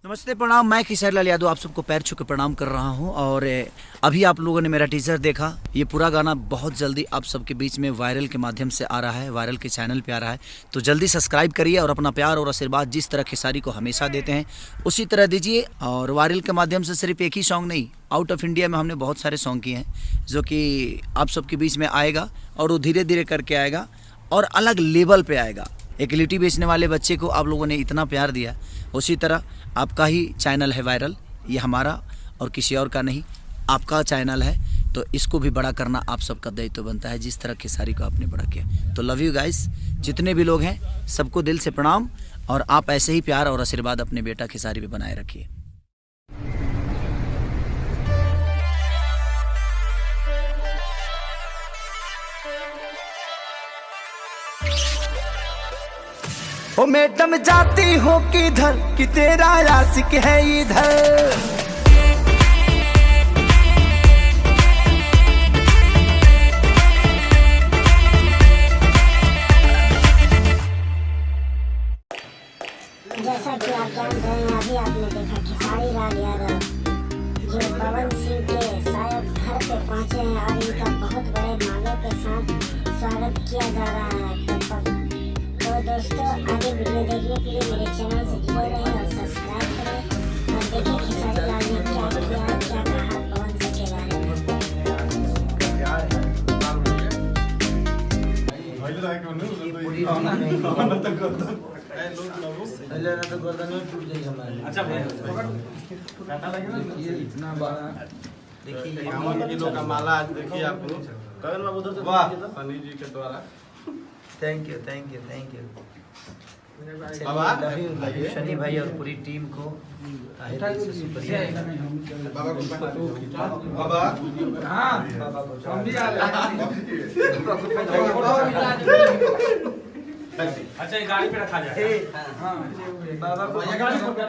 नमस्ते, प्रणाम। मैं किशोर लाल यादव आप सबको पैर छू के प्रणाम कर रहा हूं। और अभी आप लोगों ने मेरा टीजर देखा। ये पूरा गाना बहुत जल्दी आप सबके बीच में वायरल के माध्यम से आ रहा है, वायरल के चैनल पे आ रहा है। तो जल्दी सब्सक्राइब करिए और अपना प्यार और आशीर्वाद जिस तरह खेसारी को हमेशा देते हैं उसी तरह दीजिए। और वायरल के माध्यम से सिर्फ एक ही सॉन्ग नहीं, आउट ऑफ इंडिया में हमने बहुत सारे सॉन्ग किए हैं जो कि आप सबके बीच में आएगा और वो धीरे धीरे करके आएगा और अलग लेवल पे आएगा। एक लिट्टी बेचने वाले बच्चे को आप लोगों ने इतना प्यार दिया, उसी तरह आपका ही चैनल है वायरल। ये हमारा और किसी और का नहीं, आपका चैनल है। तो इसको भी बड़ा करना आप सबका दायित्व बनता है, जिस तरह खेसारी को आपने बड़ा किया। तो लव यू गाइस, जितने भी लोग हैं सबको दिल से प्रणाम। और आप ऐसे ही प्यार और आशीर्वाद अपने बेटा खेसारी पे बनाए रखिए। ओ मैडम जाती हो किधर कि तेरा आशिक है इधर। जैसा कि आप जान रहे हैं, अभी आपने देखा खेसारी लाल यादव जो पवन सिंह के शायद घर पे पहुंचे हैं और इनका बहुत बड़े माले के साथ स्वागत किया जा रहा है। तो दोस्तों, आगे वीडियो देखने के लिए मेरे चैनल से जुड़े रहें और सब्सक्राइब करें और देखिए खेसारी लाल ने क्या किया, क्या कहा पवन सिंह के बारे में। अच्छा देखिए इतना बड़ा, देखिए 51 किलो का माला आज देखिए आप लोग। करण बाबू उधर से सनी जी के द्वारा। Thank you, thank you, thank you बाबा शनि भाई और पूरी टीम को बाबा अच्छा ये गाड़ी पे रखा जाए। बाबा को गाड़ी पे